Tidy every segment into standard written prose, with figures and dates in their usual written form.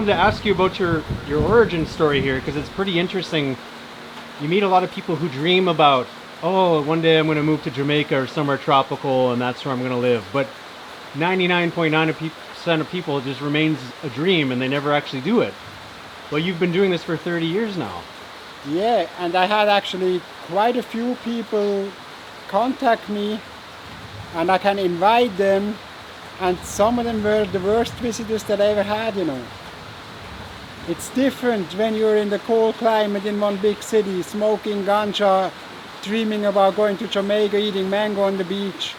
wanted to ask you about your origin story here, because it's pretty interesting. You meet a lot of people who dream about, oh, one day I'm going to move to Jamaica or somewhere tropical and that's where I'm going to live. But 99.9% of people, it just remains a dream and they never actually do it. Well, you've been doing this for 30 years now. Yeah, and I had actually quite a few people contact me, and I can invite them, and some of them were the worst visitors that I ever had, you know. It's different when you're in the cold climate in one big city, smoking ganja, dreaming about going to Jamaica, eating mango on the beach,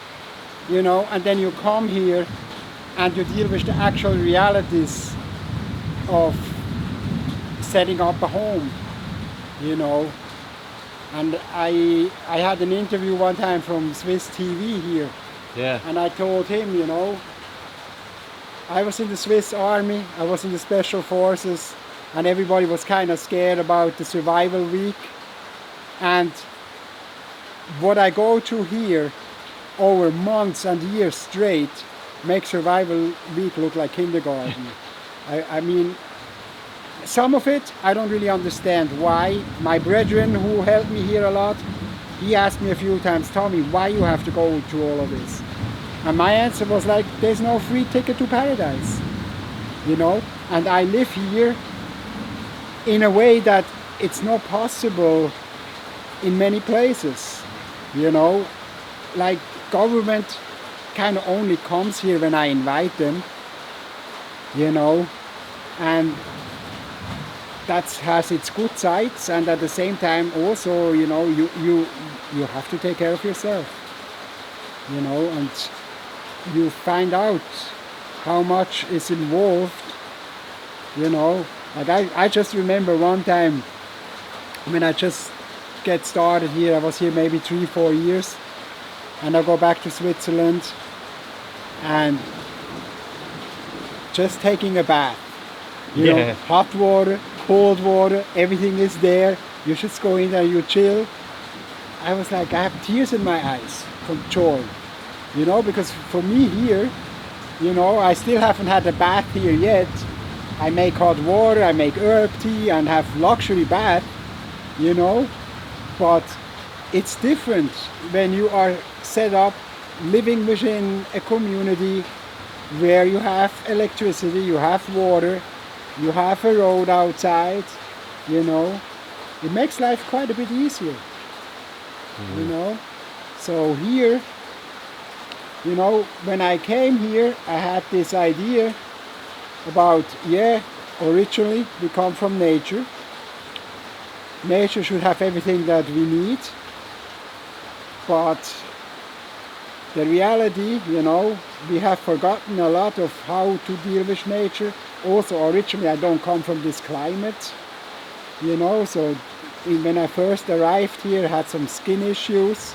you know, and then you come here and you deal with the actual realities of setting up a home, you know. And I had an interview one time from Swiss TV here. Yeah. And I told him, you know, I was in the Swiss Army, I was in the Special Forces, and everybody was kind of scared about the survival week. And what I go through here over months and years straight makes survival week look like kindergarten. I mean, some of it I don't really understand why. My brethren who helped me here a lot, he asked me a few times, Tommy, why you have to go through all of this? And my answer was like, there's no free ticket to paradise, you know? And I live here in a way that it's not possible in many places, you know? Like government kind of only comes here when I invite them, you know? And that has its good sides, and at the same time also, you know, you have to take care of yourself, you know, and you find out how much is involved, you know. Like I just remember one time when I just get started here, I was here maybe 3-4 years, and I go back to Switzerland and just taking a bath, you know, hot water, cold water, everything is there. You just go in there, you chill. I was like, I have tears in my eyes from joy, you know, because for me here, you know, I still haven't had a bath here yet. I make hot water, I make herb tea and have luxury bath, you know, but it's different when you are set up living within a community where you have electricity, you have water, you have a road outside, you know. It makes life quite a bit easier, you know. So here, you know, when I came here, I had this idea about, yeah, originally we come from nature. Nature should have everything that we need, but the reality, you know, we have forgotten a lot of how to deal with nature. Also, originally I don't come from this climate, you know, so when I first arrived here I had some skin issues.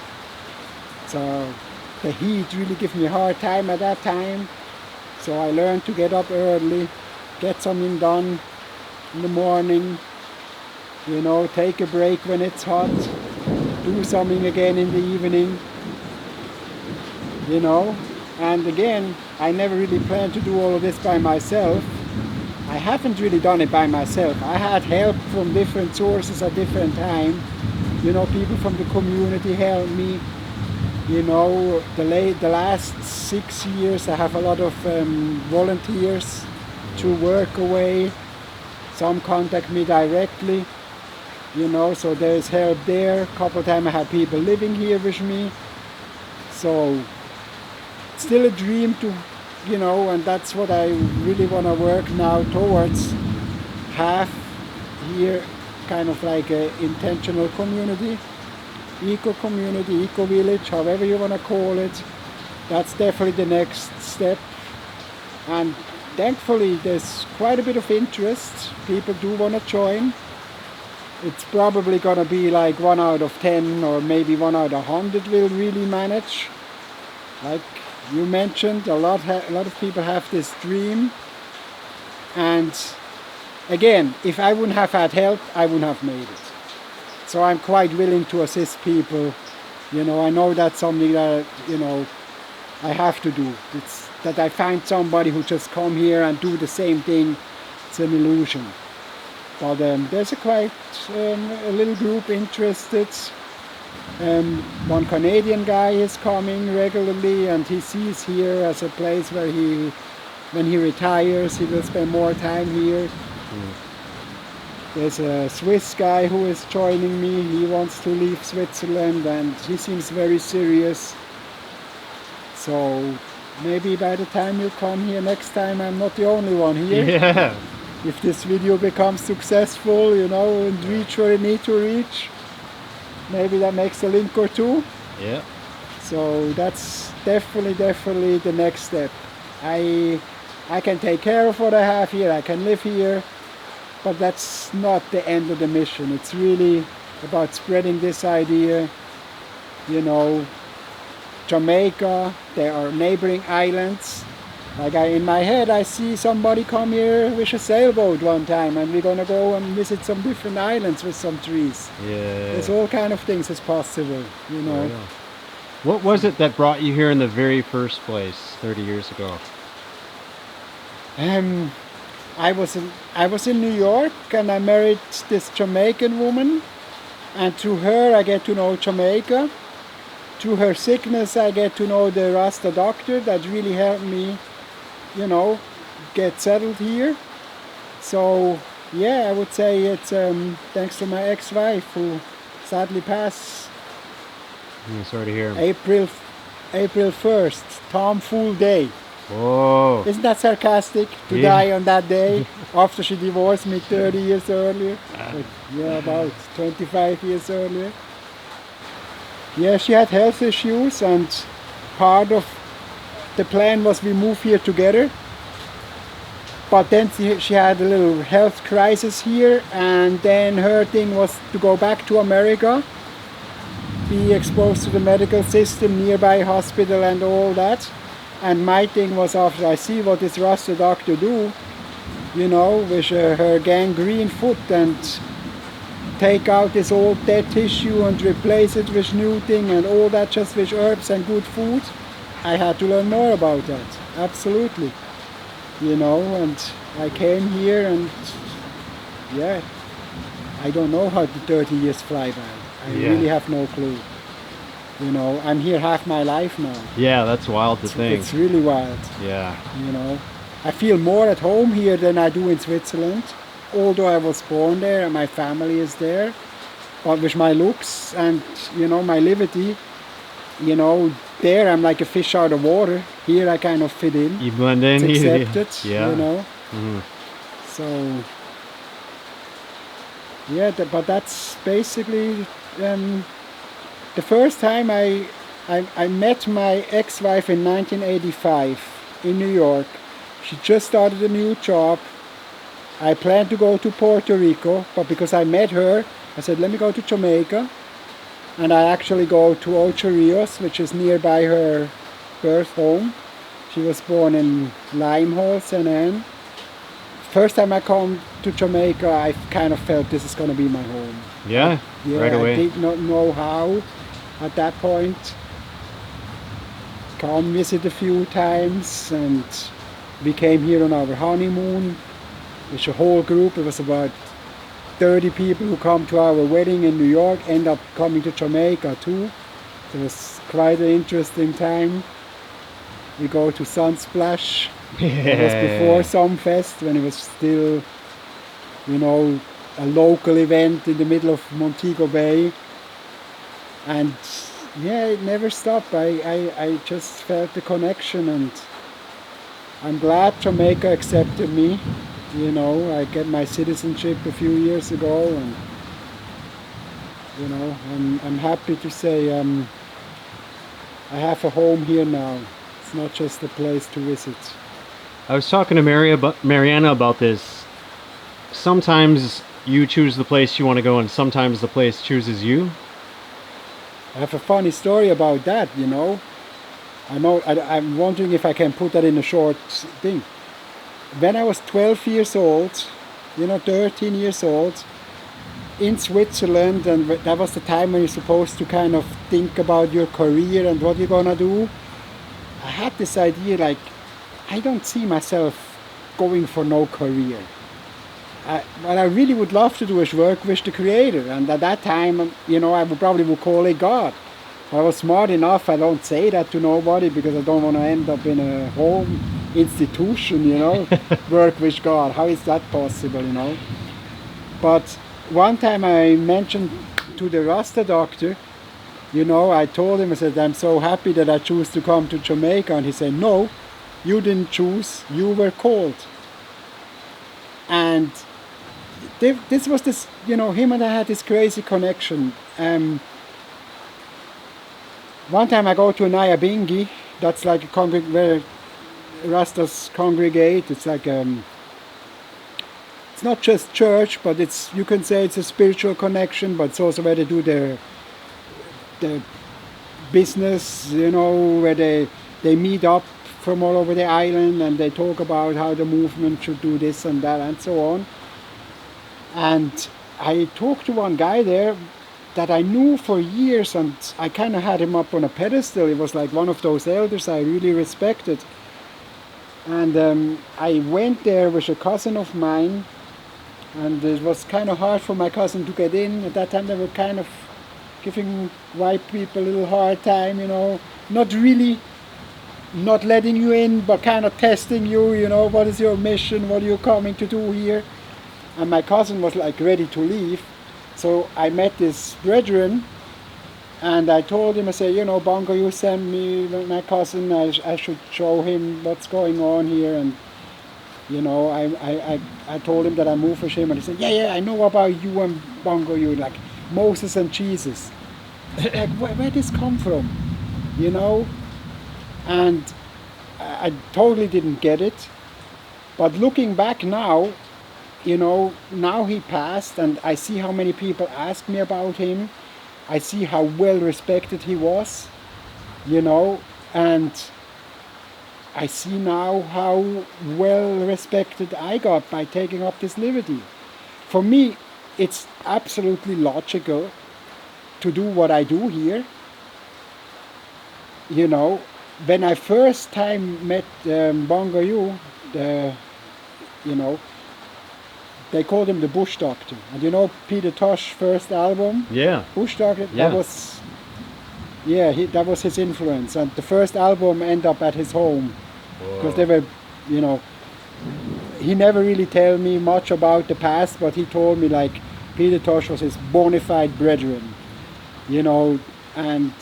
So the heat really gave me a hard time at that time. So I learned to get up early, get something done in the morning, you know, take a break when it's hot, do something again in the evening, you know. And again, I never really planned to do all of this by myself. I haven't really done it by myself. I had help from different sources at different times. You know, people from the community helped me. You know, the last 6 years I have a lot of volunteers to work away. Some contact me directly, you know, so there's help there. A couple of times I had people living here with me. So it's still a dream to, you know, and that's what I really want to work now towards. Have here kind of like an intentional community, eco-community, eco-village, however you want to call it. That's definitely the next step. And thankfully there's quite a bit of interest. People do want to join. It's probably going to be like 1 out of 10 or maybe 1 out of 100 will really manage. Like you mentioned, a lot of people have this dream, and again, if I wouldn't have had help, I wouldn't have made it. So I'm quite willing to assist people. You know, I know that's something that, you know, I have to do. It's that I find somebody who just come here and do the same thing It's an illusion. But there's a little group interested. One Canadian guy is coming regularly, and he sees here as a place where when he retires, he will spend more time here. There's a Swiss guy who is joining me. He wants to leave Switzerland, and he seems very serious. So maybe by the time you come here next time, I'm not the only one here. Yeah. If this video becomes successful, and reach where it needs to reach, maybe that makes a link or two. Yeah. So that's definitely the next step. I can take care of what I have here, I can live here, but that's not the end of the mission. It's really about spreading this idea. Jamaica, there are neighboring islands. Like in my head, I see somebody come here with a sailboat one time, and we're gonna go and visit some different islands with some trees. Yeah. There's all kind of things that's possible, Oh, yeah. What was it that brought you here in the very first place 30 years ago? I was in New York, and I married this Jamaican woman, and through her I get to know Jamaica. Through her sickness I get to know the Rasta doctor that really helped me, get settled here. So yeah, I would say it's thanks to my ex-wife, who sadly passed Sorry to hear. April 1st, Tom Fool Day. Whoa. Isn't that sarcastic, to Yeah. die on that day after she divorced me 30 years earlier? But, yeah, about 25 years earlier. Yeah, she had health issues, and part of the plan was we move here together. But then she had a little health crisis here, and then her thing was to go back to America, be exposed to the medical system, nearby hospital and all that. And my thing was, after I see what this Rasta doctor do, with her gangrene foot, and take out this old dead tissue and replace it with new thing and all that, just with herbs and good food, I had to learn more about that. Absolutely. And I came here, and yeah, I don't know how the 30 years fly by. I really have no clue. I'm here half my life now. Yeah, that's wild to think. It's really wild. Yeah. I feel more at home here than I do in Switzerland, although I was born there and my family is there. But with my looks and my liberty, there I'm like a fish out of water. Here I kind of fit in. You blend in. It's accepted. Yeah. So yeah, but that's basically the first time I met my ex-wife in 1985 in New York. She just started a new job. I planned to go to Puerto Rico, but because I met her, I said, let me go to Jamaica. And I actually go to Ocho Rios, which is nearby her birth home. She was born in Limehall, St. Anne. First time I come to Jamaica, I kind of felt this is going to be my home. Yeah, right away. I did not know how at that point. Come visit a few times, and we came here on our honeymoon with a whole group. It was about 30 people who come to our wedding in New York, end up coming to Jamaica too. It was quite an interesting time. We go to Sunsplash. It was before Sumfest, when it was still, a local event in the middle of Montego Bay. And yeah, it never stopped. I just felt the connection, and I'm glad Jamaica accepted me. I get my citizenship a few years ago, and I'm happy to say I have a home here now. It's not just a place to visit. I was talking to Mariana about this. Sometimes you choose the place you want to go, and sometimes the place chooses you. I have a funny story about that, I'm wondering if I can put that in a short thing. When I was 12 years old, 13 years old, in Switzerland, and that was the time when you're supposed to kind of think about your career and what you're gonna do, I had this idea, like, I don't see myself going for no career. what I really would love to do is work with the Creator, and at that time, I would probably call it God. I was smart enough. I don't say that to nobody because I don't want to end up in a home institution, work with God. How is that possible, But one time I mentioned to the Rasta doctor, I told him, I said, I'm so happy that I choose to come to Jamaica. And he said, no, you didn't choose, you were called. And this was this, him and I had this crazy connection. One time I go to an Ayabingi, that's like a where Rastas congregate. It's like it's not just church, but you can say it's a spiritual connection, but it's also where they do their business, where they meet up from all over the island and they talk about how the movement should do this and that and so on. And I talked to one guy there that I knew for years, and I kind of had him up on a pedestal. He was like one of those elders I really respected. And I went there with a cousin of mine, and it was kind of hard for my cousin to get in. At that time they were kind of giving white people a little hard time, not really not letting you in, but kind of testing you, what is your mission, what are you coming to do here? And my cousin was like ready to leave. So I met this brethren, and I told him, I said, Bongo, you send me my cousin, I should show him what's going on here. And, I told him that I moved with him, and he said, yeah, I know about you and Bongo, you like Moses and Jesus. Like, where this come from, And I totally didn't get it. But looking back now, now he passed, and I see how many people ask me about him. I see how well respected he was, and I see now how well respected I got by taking up this liberty. For me, it's absolutely logical to do what I do here. When I first time met Bongo Yu, they called him the Bush Doctor. And Peter Tosh's first album? Yeah. Bush Doctor? Yeah. That was his influence. And the first album ended up at his home. Because they were, he never really told me much about the past, but he told me like Peter Tosh was his bona fide brethren. And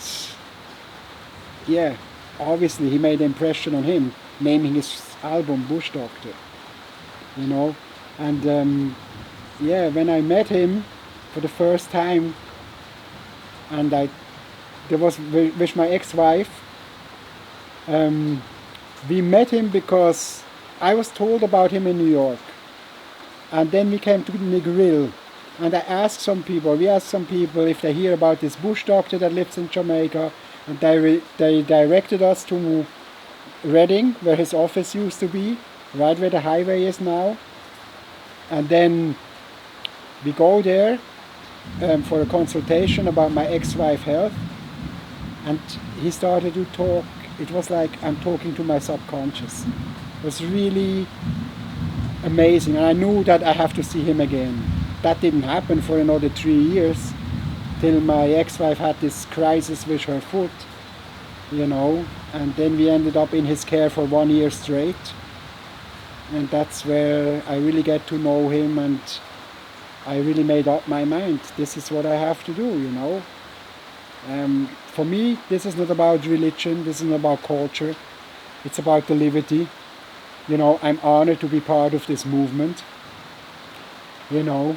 yeah, obviously he made an impression on him, naming his album Bush Doctor. And when I met him for the first time, and there was with my ex-wife, we met him because I was told about him in New York, and then we came to Negril, and we asked some people if they hear about this Bush Doctor that lives in Jamaica, and they directed us to Reading, where his office used to be, right where the highway is now. And then we go there for a consultation about my ex-wife's health, and he started to talk. It was like I'm talking to my subconscious. It was really amazing, and I knew that I have to see him again. That didn't happen for another 3 years, till my ex-wife had this crisis with her foot, and then we ended up in his care for 1 year straight. And that's where I really get to know him, and I really made up my mind. This is what I have to do, For me, this is not about religion, this is not about culture. It's about the liberty. I'm honored to be part of this movement. It's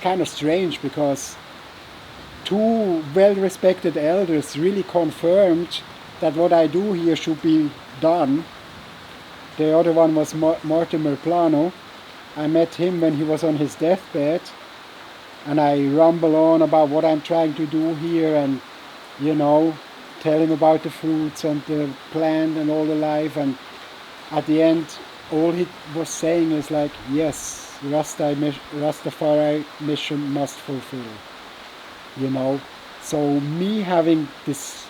kind of strange because two well-respected elders really confirmed that what I do here should be done. The other one was Mortimer Plano. I met him when he was on his deathbed, and I rumble on about what I'm trying to do here, and tell him about the fruits and the plant and all the life. And at the end, all he was saying is like, yes, Rastafari mission must fulfill. So me having this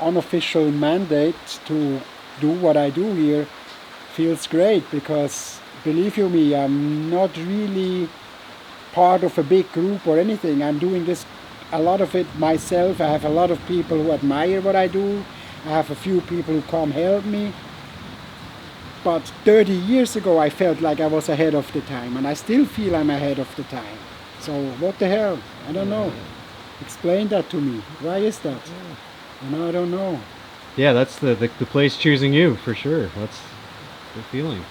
unofficial mandate to do what I do here feels great, because believe you me, I'm not really part of a big group or anything. I'm doing this, a lot of it myself. I have a lot of people who admire what I do. I have a few people who come help me. But 30 years ago I felt like I was ahead of the time, and I still feel I'm ahead of the time. So what the hell? I don't know. Explain that to me. Why is that? I don't know. Yeah, that's the place choosing you for sure. That's the feeling.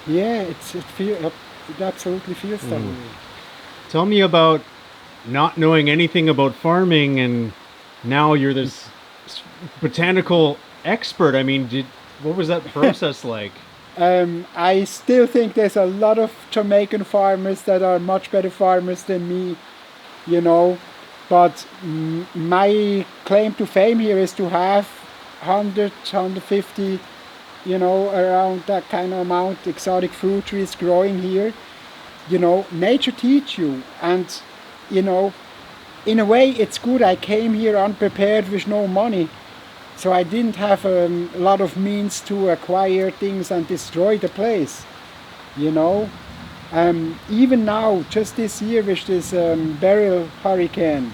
Yeah, it absolutely feels that way. Tell me about not knowing anything about farming, and now you're this botanical expert. I mean, what was that process like? I still think there's a lot of Jamaican farmers that are much better farmers than me, you know. But my claim to fame here is to have 100, 150, you know, around that kind of amount, exotic fruit trees growing here. You know, nature teach you, and, you know, in a way it's good. I came here unprepared with no money. So I didn't have a lot of means to acquire things and destroy the place, you know. Even now, just this year with this Beryl hurricane,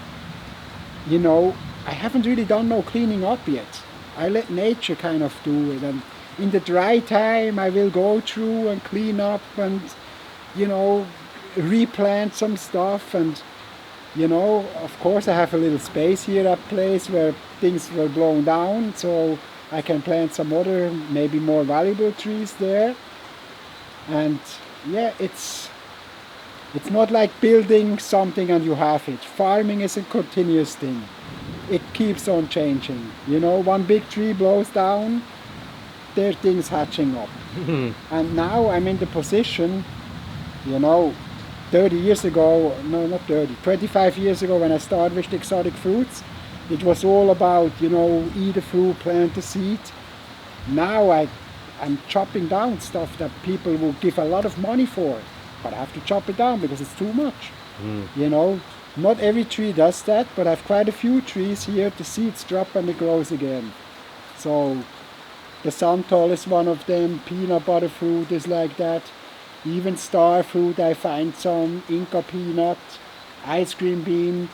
you know, I haven't really done no cleaning up yet. I let nature kind of do it, and in the dry time I will go through and clean up and, you know, replant some stuff. And, you know, of course I have a little space here at place where things were blown down, so I can plant some other, maybe more valuable trees there. And yeah, it's not like building something and you have it. Farming is a continuous thing. It keeps on changing. You know, one big tree blows down, there are things hatching up. And now I'm in the position, you know, 30 years ago, no, not 30, 25 years ago when I started with the exotic fruits, it was all about, you know, eat the fruit, plant the seed. Now I'm chopping down stuff that people will give a lot of money for, but I have to chop it down because it's too much. You know, not every tree does that, but I have quite a few trees here. The seeds drop and it grows again. So the santal is one of them, peanut butter fruit is like that. Even star fruit, I find some, Inca peanut, ice cream bean.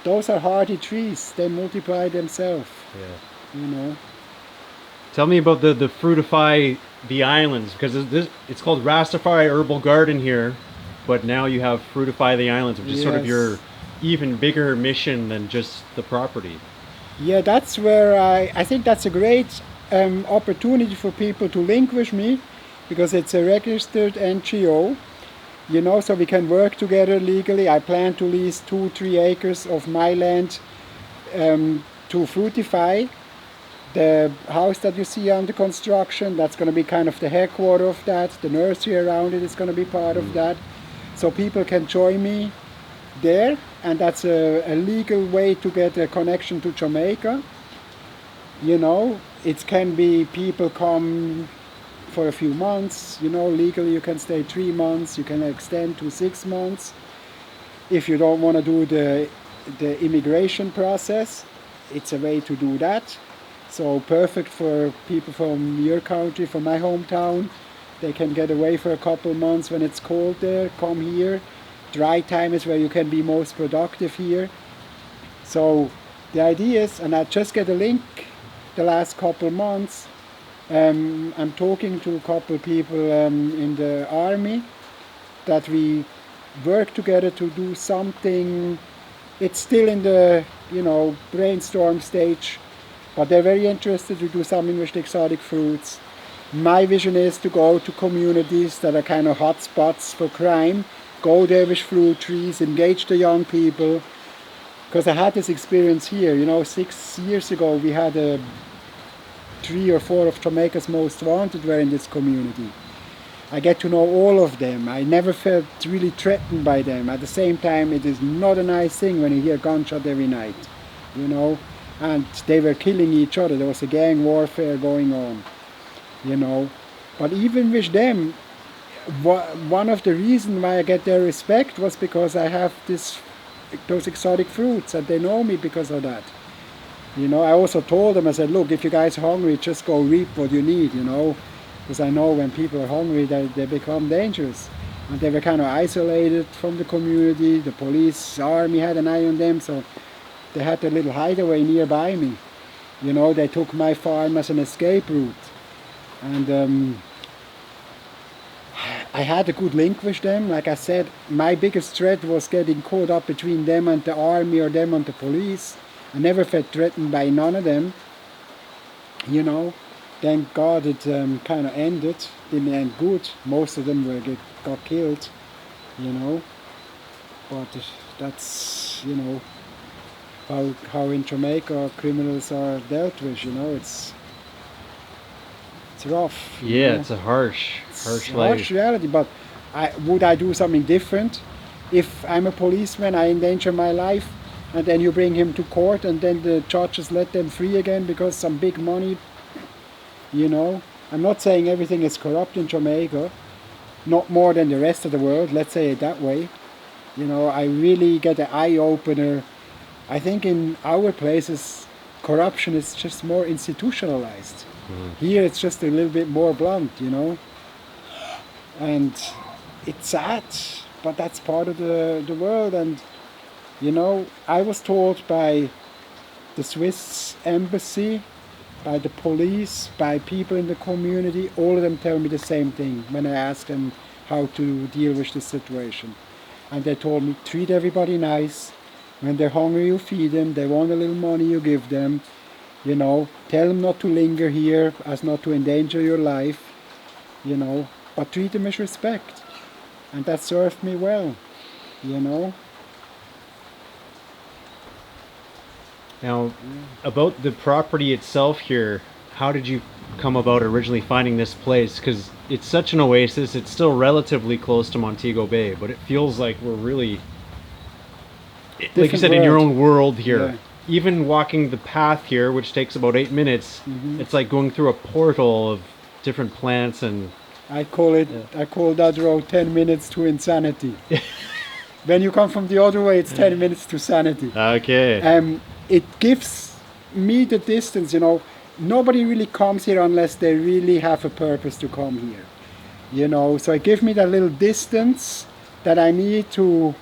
Those are hardy trees. They multiply themselves. Yeah. You know. Tell me about the Fruitify the islands, because it's called Rastafari Herbal Garden here, but now you have Fruitify the islands, which is sort of your even bigger mission than just the property. Yeah, that's where I think that's a great opportunity for people to link with me, because it's a registered NGO, you know, so we can work together legally. I plan to lease 2-3 acres of my land to Fruitify. The house that you see under construction, that's going to be kind of the headquarter of that. The nursery around it is going to be part of that. So people can join me there, and that's a legal way to get a connection to Jamaica. You know, it can be people come for a few months, you know, legally you can stay 3 months, you can extend to 6 months. If you don't want to do the immigration process, it's a way to do that. So perfect for people from your country, from my hometown. They can get away for a couple months when it's cold there, come here. Dry time is where you can be most productive here. So the idea is, and I just get a link the last couple months, I'm talking to a couple people in the army that we work together to do something. It's still in the, you know, brainstorm stage, but they're very interested to do something with the exotic fruits. My vision is to go to communities that are kind of hot spots for crime, go there with fruit trees, engage the young people. Because I had this experience here, you know, 6 years ago we had 3 or 4 of Jamaica's most wanted were in this community. I get to know all of them. I never felt really threatened by them. At the same time, it is not a nice thing when you hear gunshot every night, you know. And they were killing each other. There was a gang warfare going on, you know. But even with them, one of the reasons why I get their respect was because I have those exotic fruits, and they know me because of that. You know, I also told them, I said, look, if you guys are hungry, just go reap what you need, you know. because I know when people are hungry, they become dangerous. And they were kind of isolated from the community. The police, army had an eye on them, so they had a little hideaway nearby me. You know, they took my farm as an escape route. And I had a good link with them. Like I said, my biggest threat was getting caught up between them and the army or them and the police. I never felt threatened by none of them. You know, thank God it kind of ended. Didn't end good. Most of them got killed, you know. But that's, you know, how in Jamaica criminals are dealt with, you know. It's rough. Yeah, know? It's a harsh life. Harsh reality, but would I do something different? If I'm a policeman, I endanger my life, and then you bring him to court, and then the judges let them free again because some big money, you know. I'm not saying everything is corrupt in Jamaica, not more than the rest of the world, let's say it that way. You know, I really get an eye-opener. I think in our places, corruption is just more institutionalized. Here it's just a little bit more blunt, you know. And it's sad, but that's part of the world. And, you know, I was told by the Swiss embassy, by the police, by people in the community, all of them tell me the same thing when I ask them how to deal with the situation. And they told me, treat everybody nice. When they're hungry, you feed them. They want a little money, you give them. You know, tell them not to linger here, as not to endanger your life, you know, but treat them with respect. And that served me well, you know. Now, about the property itself here, how did you come about originally finding this place? Because it's such an oasis, it's still relatively close to Montego Bay, but it feels like we're really, like you said, in your own world here. Yeah. Even walking the path here, which takes about 8 minutes, it's like going through a portal of different plants and... I call that road 10 minutes to insanity. When you come from the other way, it's 10 minutes to sanity. Okay. It gives me the distance, you know. Nobody really comes here unless they really have a purpose to come here, you know. So it gives me that little distance that I need to,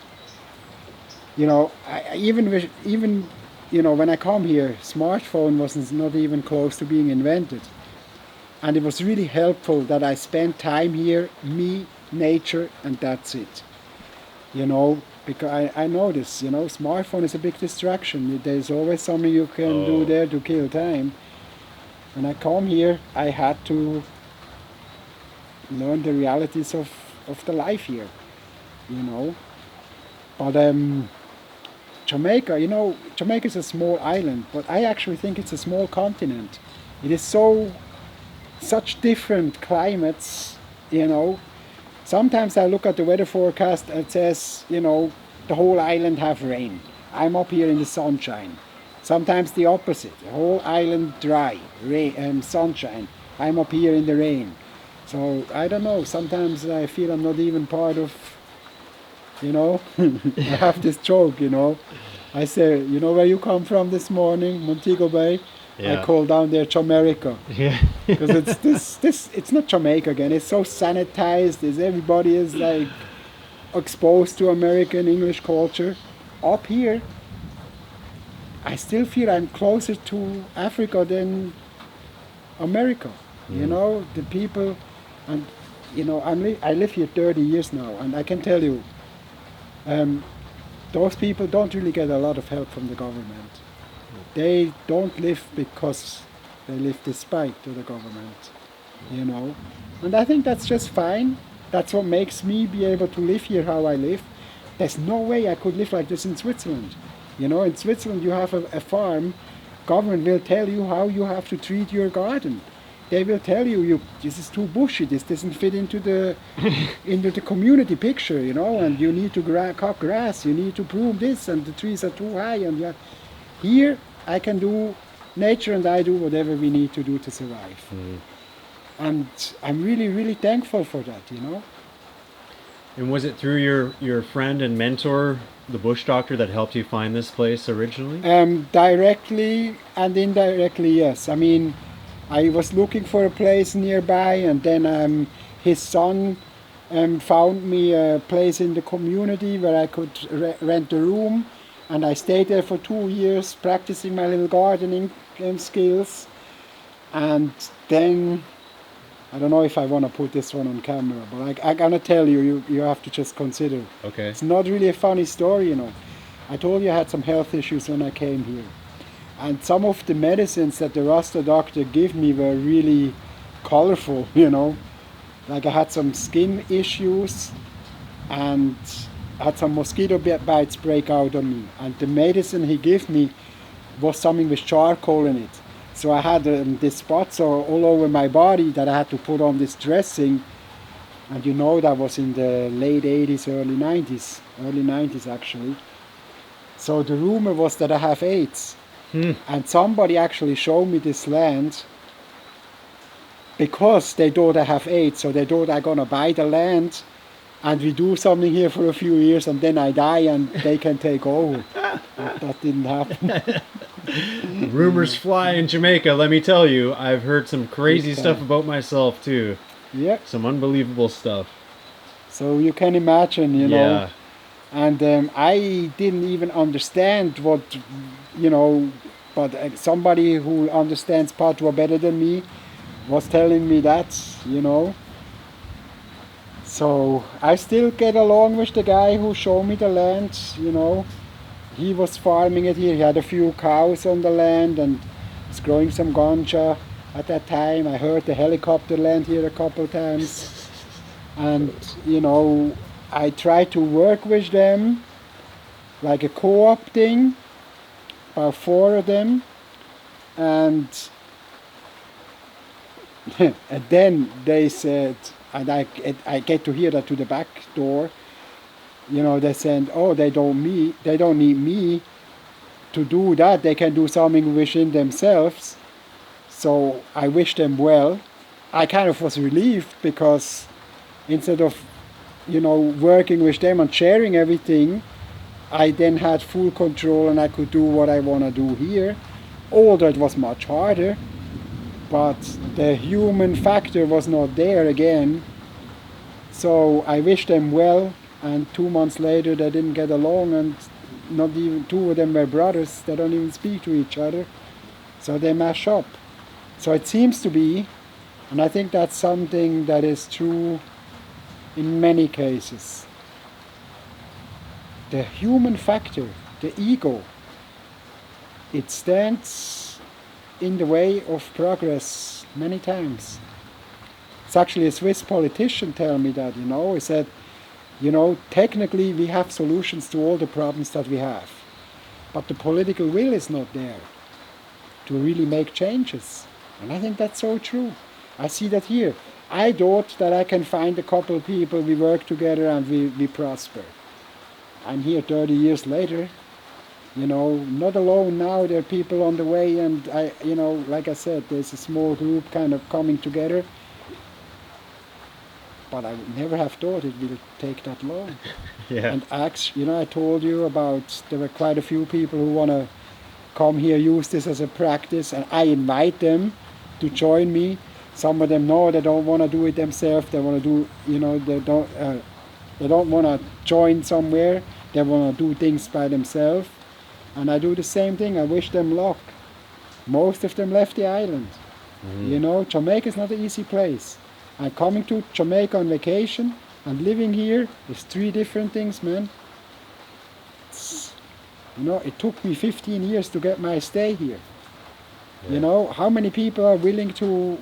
you know, even you know, when I come here, smartphone wasn't not even close to being invented. And it was really helpful that I spent time here, me, nature, and that's it. You know, because I notice, you know, smartphone is a big distraction. There's always something you can do there to kill time. When I come here, I had to learn the realities of the life here, you know. But Jamaica, you know, Jamaica is a small island, but I actually think it's a small continent. It is such different climates, you know. Sometimes I look at the weather forecast and it says, you know, the whole island have rain. I'm up here in the sunshine. Sometimes the opposite, the whole island dry, rain and sunshine. I'm up here in the rain. So I don't know, sometimes I feel I'm not even part of, you know. I have this joke, you know. I say, you know where you come from this morning, Montego Bay? Yeah. I call down there Jamaica. Yeah. Because it's not Jamaica again. It's so sanitized. Everybody is like exposed to American English culture. Up here, I still feel I'm closer to Africa than America. You know, the people, and you know, I live here 30 years now, and I can tell you, those people don't really get a lot of help from the government. They don't live because they live despite to the government, you know. And I think that's just fine. That's what makes me be able to live here how I live. There's no way I could live like this in Switzerland. You know, in Switzerland you have a farm. Government will tell you how you have to treat your garden. They will tell you this is too bushy, this doesn't fit into the into the community picture, you know, and you need to cut grass, you need to prune this, and the trees are too high. And here I can do nature, and I do whatever we need to do to survive. And I'm really, really thankful for that, you know. And was it through your friend and mentor, the bush doctor, that helped you find this place originally? Directly and indirectly, yes. I mean, I was looking for a place nearby, and then his son found me a place in the community where I could rent a room, and I stayed there for 2 years practicing my little gardening skills. And then, I don't know if I want to put this one on camera, but I'm gonna tell you, you have to just consider. Okay. It's not really a funny story, you know. I told you I had some health issues when I came here. And some of the medicines that the Rasta doctor gave me were really colorful, you know. Like I had some skin issues and had some mosquito bites break out on me. And the medicine he gave me was something with charcoal in it. So I had these spots all over my body that I had to put on this dressing. And you know, that was in the late 80s, early 90s actually. So the rumor was that I have AIDS. And somebody actually showed me this land because they thought I have AIDS. So they thought I'm gonna buy the land and we do something here for a few years and then I die and they can take over. But that didn't happen. Rumors fly in Jamaica, let me tell you. I've heard some crazy stuff about myself too. Yeah. Some unbelievable stuff. So you can imagine, you know. Yeah. And I didn't even understand what, you know, but somebody who understands Patois better than me was telling me that, you know. So I still get along with the guy who showed me the land, you know. He was farming it here. He had a few cows on the land and was growing some ganja at that time. I heard the helicopter land here a couple of times. And, you know, I tried to work with them, like a co-op thing, about 4 of them. And, and then they said, and I get to hear that to the back door, you know, they said, oh, they don't need me to do that. They can do something within themselves. So I wish them well. I kind of was relieved because instead of, you know, working with them and sharing everything, I then had full control and I could do what I want to do here. Although it was much harder, but the human factor was not there again. So I wish them well. And 2 months later, they didn't get along, and not even 2 of them were brothers. They don't even speak to each other. So they mash up. So it seems to be, and I think that's something that is true in many cases. The human factor, the ego, it stands in the way of progress many times. It's actually a Swiss politician tell me that, you know. He said, you know, technically we have solutions to all the problems that we have, but the political will is not there to really make changes. And I think that's so true. I see that here. I thought that I can find a couple of people, we work together and we prosper. I'm here 30 years later, you know, not alone now, there are people on the way, and I, you know, like I said, there's a small group kind of coming together. But I would never have thought it will take that long. Yeah. And actually, you know, I told you about, there were quite a few people who want to come here, use this as a practice, and I invite them to join me. Some of them know they don't want to do it themselves. They want to do, you know, they don't want to join somewhere. They want to do things by themselves. And I do the same thing. I wish them luck. Most of them left the island. Mm-hmm. You know, Jamaica is not an easy place. And coming to Jamaica on vacation and living here is 3 different things, man. You know, it took me 15 years to get my stay here. Yeah. You know, how many people are willing to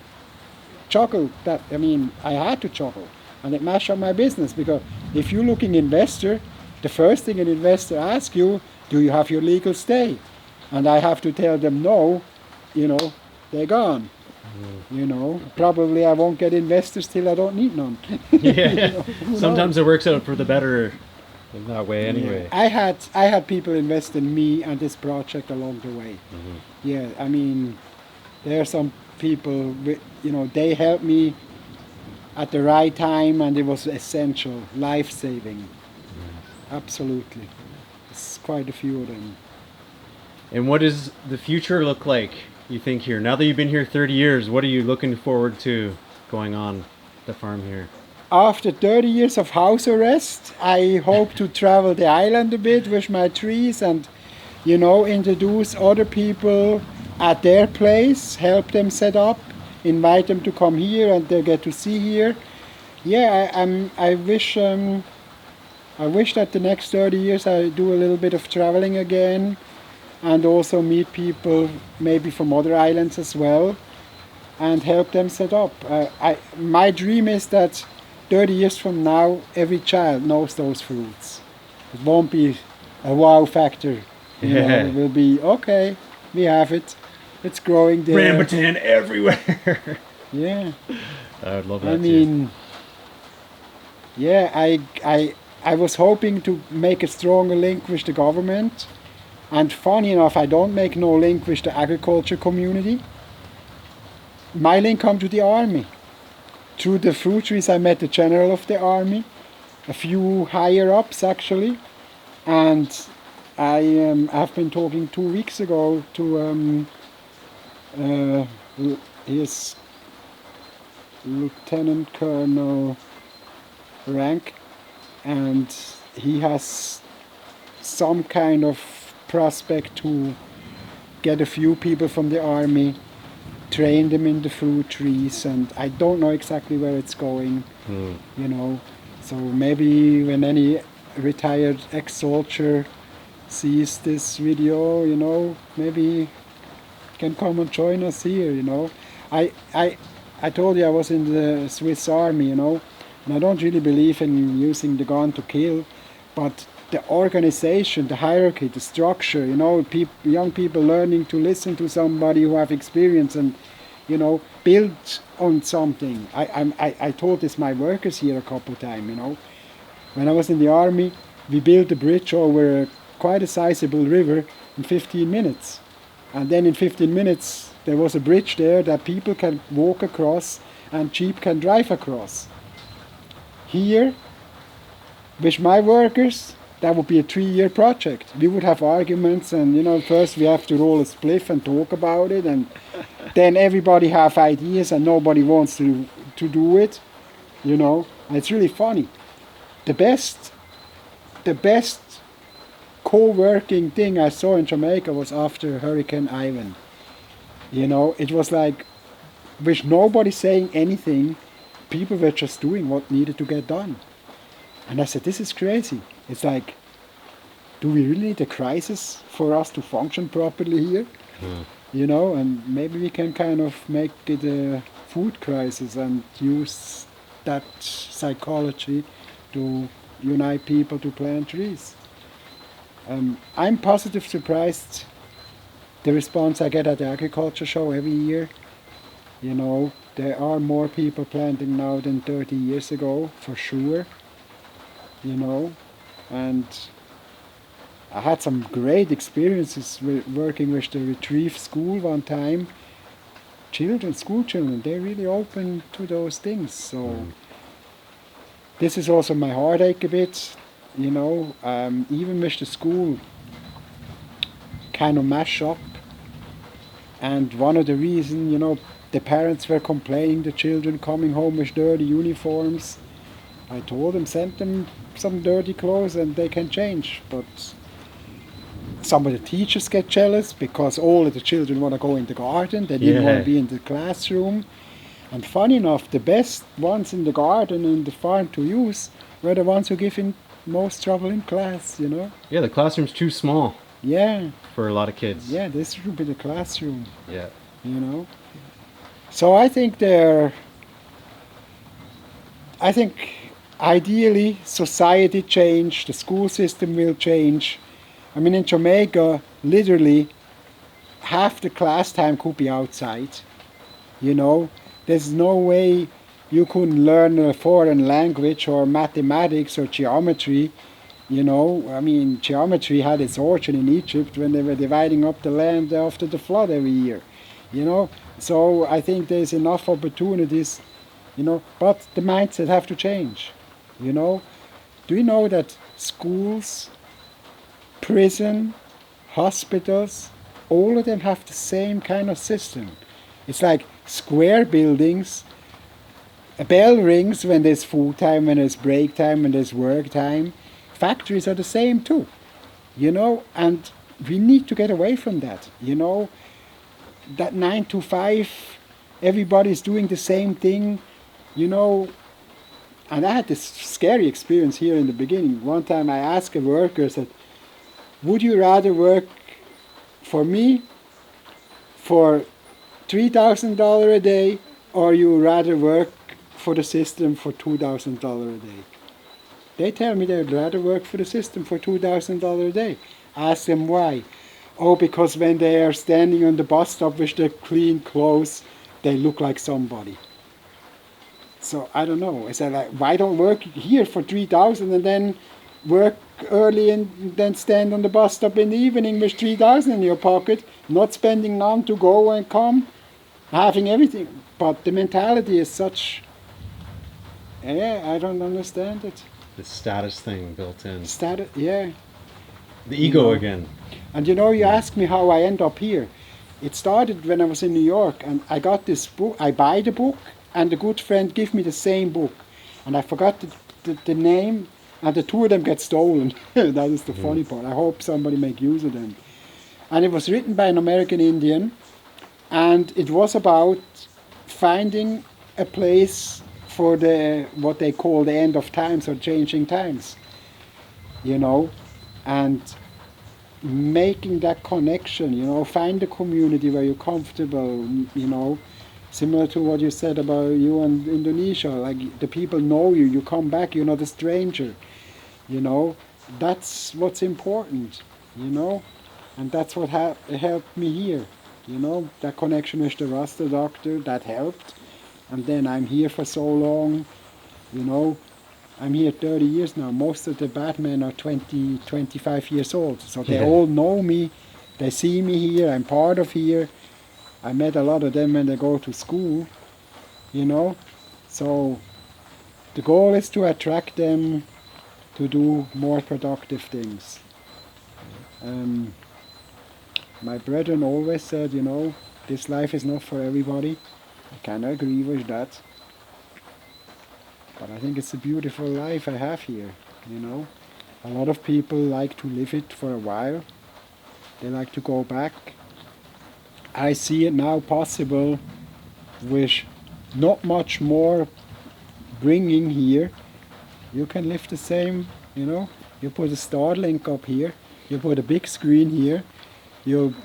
juggle that? I mean, I had to juggle. And it mashed up my business, because if you're looking investor, the first thing an investor asks you, do you have your legal stay? And I have to tell them no, you know, they're gone. You know, probably I won't get investors till I don't need none. Yeah. You know, Sometimes it works out for the better in that way anyway. Yeah. I had people invest in me and this project along the way. Mm-hmm. Yeah, I mean, there are some people, you know, they helped me at the right time, and it was essential, life-saving. Absolutely. It's quite a few of them. And what does the future look like, you think, here? Now that you've been here 30 years, what are you looking forward to going on the farm here? After 30 years of house arrest, I hope to travel the island a bit with my trees and, introduce other people at their place, help them set up, invite them to come here and they get to see here. Yeah, I wish that the next 30 years I do a little bit of traveling again and also meet people maybe from other islands as well and help them set up. My dream is that 30 years from now, every child knows those fruits. It won't be a wow factor. It will be, okay, we have it. It's growing there. Rambutan everywhere. Yeah. I would love that yeah, I was hoping to make a stronger link with the government. And funny enough, I don't make no link with the agriculture community. My link comes to the army. Through the fruit trees, I met the general of the army, a few higher ups actually, and I've been talking 2 weeks ago to his lieutenant colonel rank, and he has some kind of prospect to get a few people from the army, train them in the fruit trees, and I don't know exactly where it's going, So maybe when any retired ex-soldier sees this video, maybe can come and join us here, I told you I was in the Swiss army, and I don't really believe in using the gun to kill, but the organization, the hierarchy, the structure, young people learning to listen to somebody who have experience and, build on something. I told this my workers here a couple of times, When I was in the army, we built a bridge over quite a sizable river in 15 minutes. And then in 15 minutes, there was a bridge there that people can walk across and jeep can drive across. Here, with my workers, that would be a 3-year project. We would have arguments and, first we have to roll a spliff and talk about it, and then everybody have ideas and nobody wants to do it, And it's really funny. The best co-working thing I saw in Jamaica was after Hurricane Ivan. It was like, with nobody saying anything, people were just doing what needed to get done. And I said, this is crazy. It's like, do we really need a crisis for us to function properly here? And maybe we can kind of make it a food crisis and use that psychology to unite people to plant trees. I'm positive surprised the response I get at the agriculture show every year. There are more people planting now than 30 years ago, for sure. And I had some great experiences working with the Retrieve School one time. School children, they're really open to those things. So this is also my heartache a bit, even with the school kind of mash up. And one of the reasons, the parents were complaining, the children coming home with dirty uniforms. I told them, send them some dirty clothes and they can change. But some of the teachers get jealous because all of the children want to go in the garden. They didn't want to be in the classroom. And funny enough, the best ones in the garden and the farm to use were the ones who give in most trouble in class, Yeah, the classroom's too small. Yeah. For a lot of kids. Yeah, this should be the classroom. Yeah. So I think ideally society change, the school system will change. I mean, in Jamaica, literally half the class time could be outside. There's no way you could learn a foreign language or mathematics or geometry. Geometry had its origin in Egypt when they were dividing up the land after the flood every year. So I think there's enough opportunities, but the mindset have to change. Do you know that schools, prison, hospitals, all of them have the same kind of system. It's like square buildings. A bell rings when there's food time, when there's break time, when there's work time. Factories are the same too, and we need to get away from that, that 9 to 5, everybody's doing the same thing, and I had this scary experience here in the beginning. One time I asked a worker, I said, would you rather work for me for $3,000 a day, or you rather work for the system for $2,000 a day? They tell me they'd rather work for the system for $2,000 a day. I ask them why. Oh, because when they are standing on the bus stop with their clean clothes, they look like somebody. So I don't know. I said, like, why don't work here for 3,000 and then work early and then stand on the bus stop in the evening with 3,000 in your pocket, not spending none to go and come, having everything. But the mentality is such, I don't understand it. The status thing built in. Status, yeah. The ego again. And you ask me how I end up here. It started when I was in New York, and I got this book. I buy the book, and a good friend gave me the same book. And I forgot the name, and the two of them get stolen. That is the funny part. I hope somebody make use of them. And it was written by an American Indian, and it was about finding a place for what they call the end of times or changing times, and making that connection, find a community where you're comfortable, similar to what you said about you and Indonesia, like the people know you, you come back, you're not a stranger, that's what's important, and that's what helped me here, that connection with the Rasta doctor, that helped. And then I'm here for so long, I'm here 30 years now. Most of the Batmen are 20, 25 years old. So they all know me, they see me here, I'm part of here. I met a lot of them when they go to school, So the goal is to attract them to do more productive things. My brethren always said, this life is not for everybody. I kind of agree with that. But I think it's a beautiful life I have here, A lot of people like to live it for a while. They like to go back. I see it now possible with not much more bringing here. You can live the same, You put a Starlink up here. You put a big screen here. You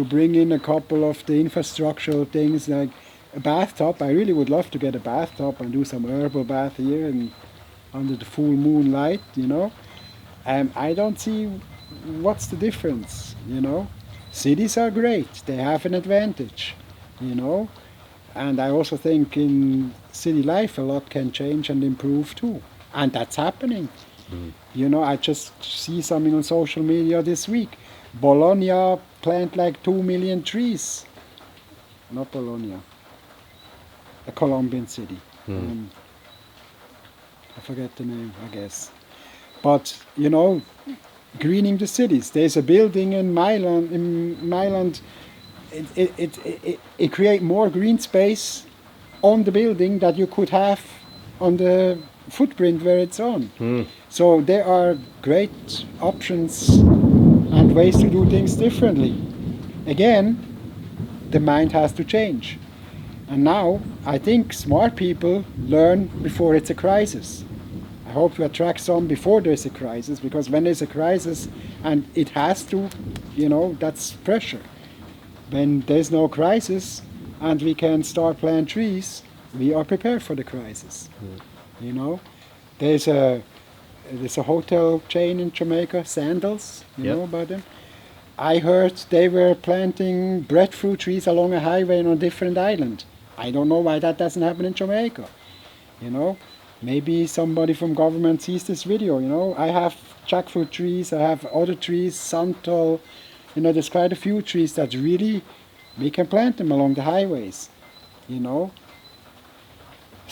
bring in a couple of the infrastructural things like a bathtub. I really would love to get a bathtub and do some herbal bath here and under the full moonlight, I don't see what's the difference, Cities are great. They have an advantage, And I also think in city life a lot can change and improve too. And that's happening. I just see something on social media this week. Bologna plant like 2 million trees. Not Bologna. A Colombian city. I forget the name, I guess. But, greening the cities. There's a building in Milan. It creates more green space on the building that you could have on the footprint where it's on. So there are great options and ways to do things differently. Again, the mind has to change. And now, I think smart people learn before it's a crisis. I hope to attract some before there's a crisis, because when there's a crisis, and it has to, that's pressure. When there's no crisis, and we can start planting trees, we are prepared for the crisis. There's a hotel chain in Jamaica, Sandals, you know about them? I heard they were planting breadfruit trees along a highway on a different island. I don't know why that doesn't happen in Jamaica. Maybe somebody from government sees this video. I have jackfruit trees, I have other trees, santal. There's quite a few trees that really, we can plant them along the highways.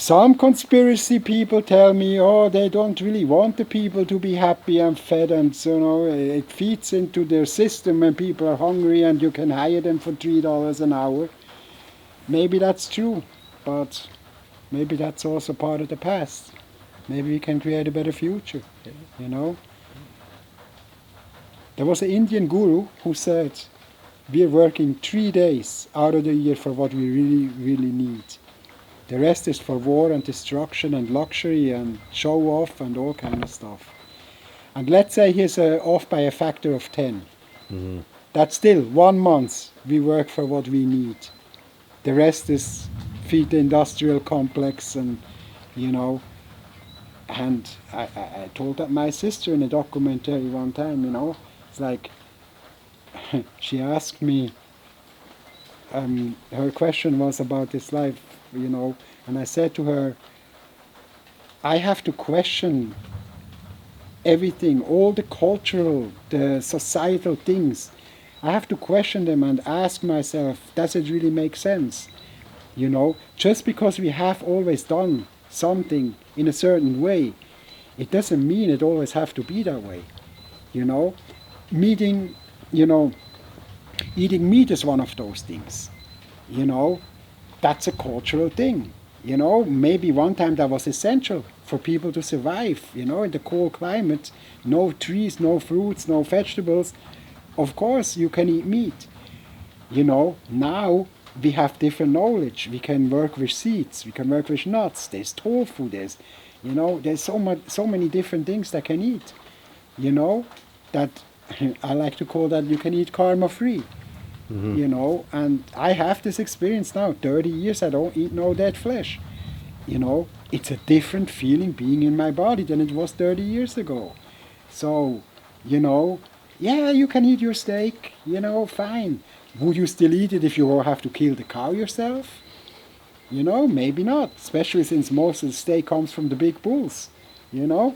Some conspiracy people tell me, oh, they don't really want the people to be happy and fed, and so, it feeds into their system when people are hungry and you can hire them for $3 an hour. Maybe that's true, but maybe that's also part of the past. Maybe we can create a better future, you know. There was an Indian guru who said, we're working 3 days out of the year for what we really, really need. The rest is for war and destruction and luxury and show off and all kind of stuff. And let's say he's off by a factor of 10. Mm-hmm. That's still 1 month we work for what we need. The rest is feed the industrial complex and, you know. And I told that my sister in a documentary one time, you know. It's like, she asked me, her question was about this life, you know, and I said to her, I have to question everything, all the cultural, the societal things. I have to question them and ask myself, does it really make sense? You know, just because we have always done something in a certain way, it doesn't mean it always have to be that way. You know, eating meat is one of those things. You know, that's a cultural thing. You know, maybe one time that was essential for people to survive, you know, in the cold climate, no trees, no fruits, no vegetables. Of course, you can eat meat. You know, now we have different knowledge. We can work with seeds, we can work with nuts, there's tofu, there's so many different things that can eat. You know, that I like to call that you can eat karma free. Mm-hmm. You know, and I have this experience now, 30 years I don't eat no dead flesh. You know, it's a different feeling being in my body than it was 30 years ago. So, you know, yeah, you can eat your steak, you know, fine. Would you still eat it if you have to kill the cow yourself? You know, maybe not, especially since most of the steak comes from the big bulls, you know.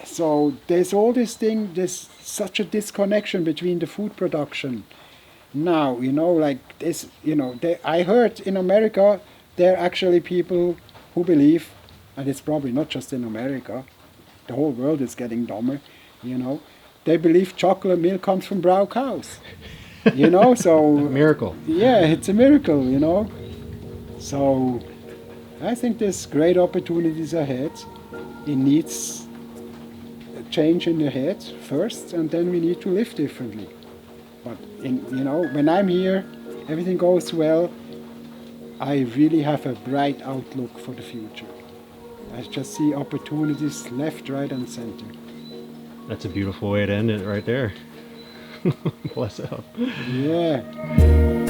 So there's all this thing, there's such a disconnection between the food production. Now, you know, like this, you know, I heard in America, there are actually people who believe, and it's probably not just in America, the whole world is getting dumber, you know, they believe chocolate milk comes from brown cows, you know, so... Miracle. Yeah, it's a miracle, you know. So I think there's great opportunities ahead. It needs change in the head first, and then we need to live differently. But you know, when I'm here, everything goes well. I really have a bright outlook for the future. I just see opportunities left, right, and center. That's a beautiful way to end it right there. Bless up. Yeah.